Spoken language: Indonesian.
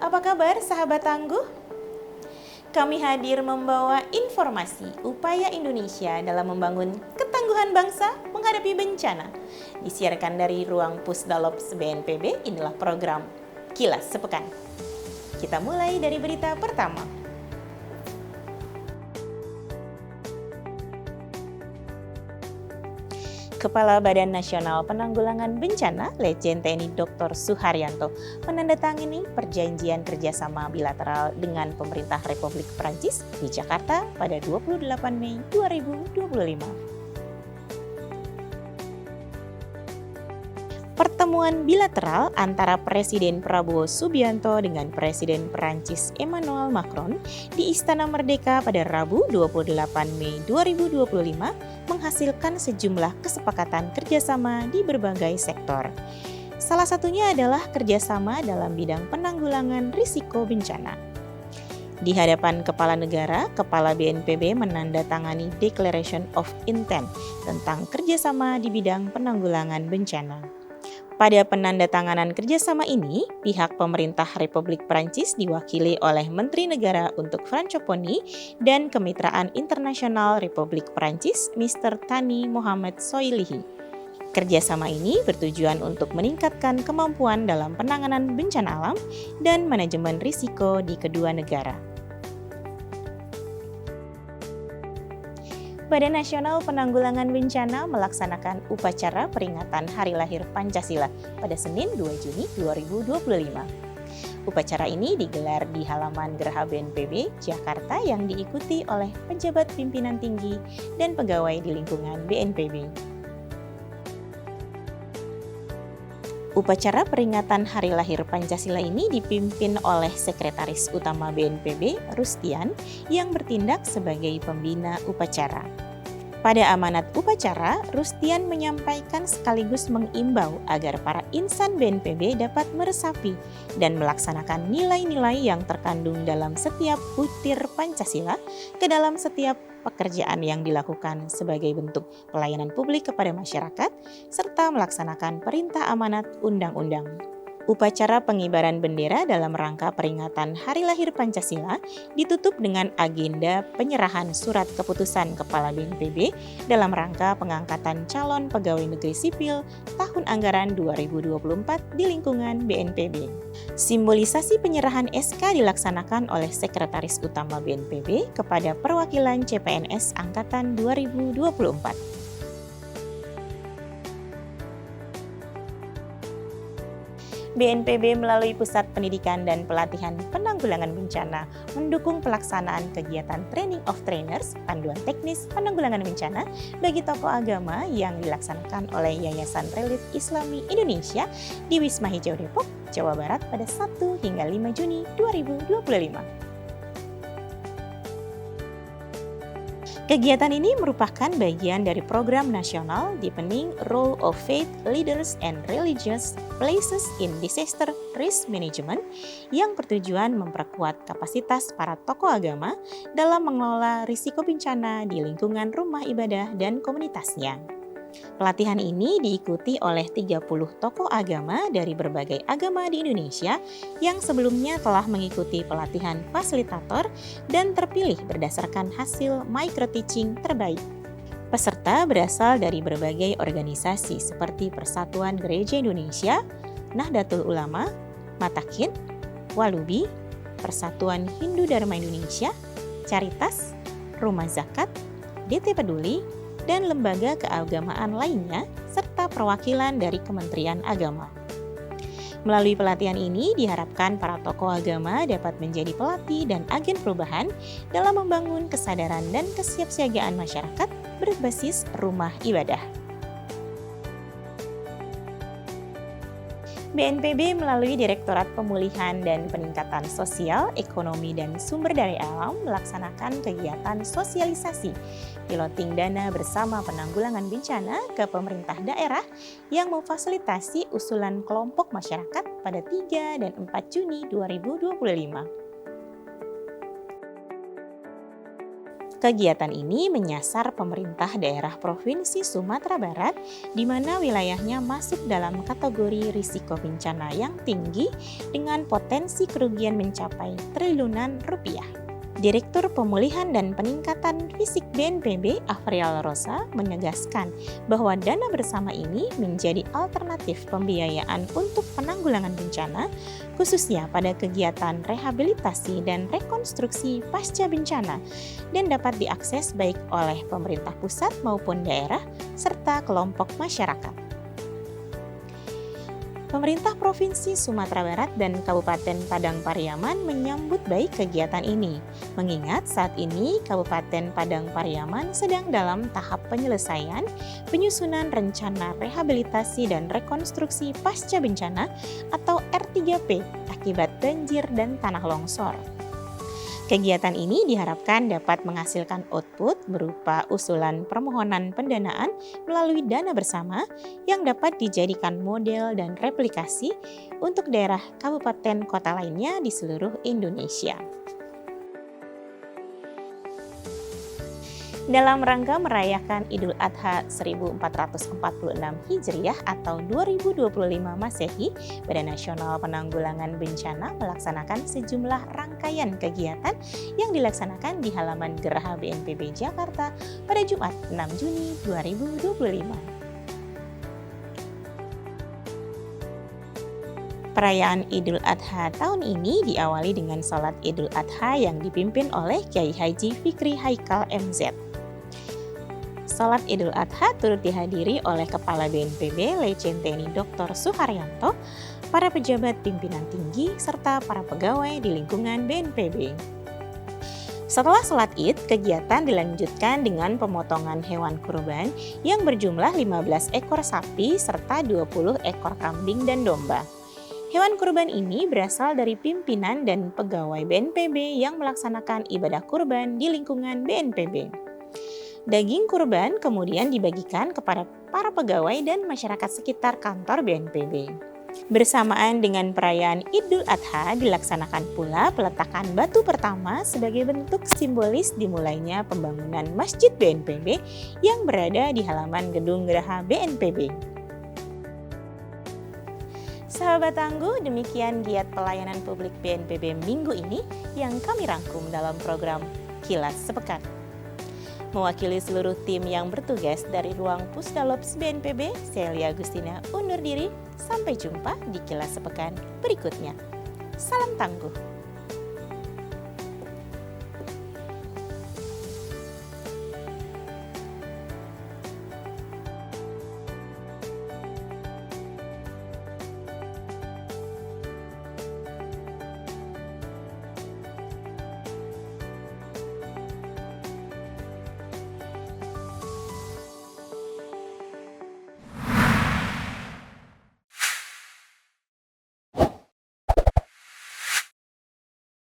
Apa kabar sahabat tangguh? Kami hadir membawa informasi upaya Indonesia dalam membangun ketangguhan bangsa menghadapi bencana. Disiarkan dari ruang Pusdalops BNPB, inilah program Kilas Sepekan. Kita mulai dari berita pertama. Kepala Badan Nasional Penanggulangan Bencana, Letjen TNI Dr. Suharyanto, menandatangani perjanjian kerjasama bilateral dengan pemerintah Republik Perancis di Jakarta pada 28 Mei 2025. Pertemuan bilateral antara Presiden Prabowo Subianto dengan Presiden Perancis Emmanuel Macron di Istana Merdeka pada Rabu 28 Mei 2025 menghasilkan sejumlah kesepakatan kerjasama di berbagai sektor. Salah satunya adalah kerjasama dalam bidang penanggulangan risiko bencana. Di hadapan Kepala Negara, Kepala BNPB menandatangani Declaration of Intent tentang kerjasama di bidang penanggulangan bencana. Pada penandatanganan kerjasama ini, pihak pemerintah Republik Perancis diwakili oleh Menteri Negara untuk Francophonie dan Kemitraan Internasional Republik Perancis, Mr. Thani Mohamed Soilihi. Kerjasama ini bertujuan untuk meningkatkan kemampuan dalam penanganan bencana alam dan manajemen risiko di kedua negara. Badan Nasional Penanggulangan Bencana melaksanakan upacara peringatan Hari Lahir Pancasila pada Senin 2 Juni 2025. Upacara ini digelar di halaman Geraha BNPB, Jakarta yang diikuti oleh pejabat pimpinan tinggi dan pegawai di lingkungan BNPB. Upacara peringatan Hari Lahir Pancasila ini dipimpin oleh Sekretaris Utama BNPB, Rustian, yang bertindak sebagai pembina upacara. Pada amanat upacara, Rustian menyampaikan sekaligus mengimbau agar para insan BNPB dapat meresapi dan melaksanakan nilai-nilai yang terkandung dalam setiap butir Pancasila ke dalam setiap pekerjaan yang dilakukan sebagai bentuk pelayanan publik kepada masyarakat, serta melaksanakan perintah amanat undang-undang. Upacara pengibaran bendera dalam rangka peringatan Hari Lahir Pancasila ditutup dengan agenda penyerahan surat keputusan Kepala BNPB dalam rangka pengangkatan calon pegawai negeri sipil tahun anggaran 2024 di lingkungan BNPB. Simbolisasi penyerahan SK dilaksanakan oleh Sekretaris Utama BNPB kepada perwakilan CPNS Angkatan 2024. BNPB melalui Pusat Pendidikan dan Pelatihan Penanggulangan Bencana mendukung pelaksanaan kegiatan Training of Trainers, panduan teknis penanggulangan bencana bagi tokoh agama yang dilaksanakan oleh Yayasan Relief Islami Indonesia di Wisma Hijau Depok, Jawa Barat pada 1 hingga 5 Juni 2025. Kegiatan ini merupakan bagian dari program nasional Deepening Role of Faith Leaders and Religious Places in Disaster Risk Management yang bertujuan memperkuat kapasitas para tokoh agama dalam mengelola risiko bencana di lingkungan rumah ibadah dan komunitasnya. Pelatihan ini diikuti oleh 30 tokoh agama dari berbagai agama di Indonesia yang sebelumnya telah mengikuti pelatihan fasilitator dan terpilih berdasarkan hasil micro-teaching terbaik. Peserta berasal dari berbagai organisasi seperti Persatuan Gereja Indonesia, Nahdlatul Ulama, Matakin, Walubi, Persatuan Hindu Dharma Indonesia, Caritas, Rumah Zakat, DT Peduli, dan lembaga keagamaan lainnya, serta perwakilan dari Kementerian Agama. Melalui pelatihan ini diharapkan para tokoh agama dapat menjadi pelatih dan agen perubahan dalam membangun kesadaran dan kesiapsiagaan masyarakat berbasis rumah ibadah. BNPB melalui Direktorat Pemulihan dan Peningkatan Sosial, Ekonomi dan Sumber Daya Alam melaksanakan kegiatan sosialisasi piloting dana bersama penanggulangan bencana ke pemerintah daerah yang memfasilitasi usulan kelompok masyarakat pada 3 dan 4 Juni 2025. Kegiatan ini menyasar pemerintah daerah Provinsi Sumatera Barat, di mana wilayahnya masuk dalam kategori risiko bencana yang tinggi dengan potensi kerugian mencapai triliunan rupiah. Direktur Pemulihan dan Peningkatan Fisik BNPB, Afrial Rosa, menegaskan bahwa dana bersama ini menjadi alternatif pembiayaan untuk penanggulangan bencana, khususnya pada kegiatan rehabilitasi dan rekonstruksi pasca bencana, dan dapat diakses baik oleh pemerintah pusat maupun daerah, serta kelompok masyarakat. Pemerintah Provinsi Sumatera Barat dan Kabupaten Padang Pariaman menyambut baik kegiatan ini, mengingat saat ini Kabupaten Padang Pariaman sedang dalam tahap penyelesaian penyusunan rencana rehabilitasi dan rekonstruksi pasca bencana atau R3P akibat banjir dan tanah longsor. Kegiatan ini diharapkan dapat menghasilkan output berupa usulan permohonan pendanaan melalui dana bersama yang dapat dijadikan model dan replikasi untuk daerah kabupaten kota lainnya di seluruh Indonesia. Dalam rangka merayakan Idul Adha 1446 Hijriah atau 2025 Masehi, Badan Nasional Penanggulangan Bencana melaksanakan sejumlah rangkaian kegiatan yang dilaksanakan di halaman Geraha BNPB Jakarta pada Jumat 6 Juni 2025. Perayaan Idul Adha tahun ini diawali dengan sholat Idul Adha yang dipimpin oleh Kiai Haji Fikri Haikal MZ. Sholat Idul Adha turut dihadiri oleh Kepala BNPB Letjen TNI Dr. Suharyanto, para pejabat pimpinan tinggi, serta para pegawai di lingkungan BNPB. Setelah sholat Id, kegiatan dilanjutkan dengan pemotongan hewan kurban yang berjumlah 15 ekor sapi serta 20 ekor kambing dan domba. Hewan kurban ini berasal dari pimpinan dan pegawai BNPB yang melaksanakan ibadah kurban di lingkungan BNPB. Daging kurban kemudian dibagikan kepada para pegawai dan masyarakat sekitar kantor BNPB. Bersamaan dengan perayaan Idul Adha dilaksanakan pula peletakan batu pertama sebagai bentuk simbolis dimulainya pembangunan Masjid BNPB yang berada di halaman gedung Geraha BNPB. Sahabat Tangguh, demikian giat pelayanan publik BNPB minggu ini yang kami rangkum dalam program Kilas Sepekan. Mewakili seluruh tim yang bertugas dari ruang Pusdalops BNPB, saya Lia Agustina undur diri. Sampai jumpa di Kilas Sepekan berikutnya. Salam tangguh.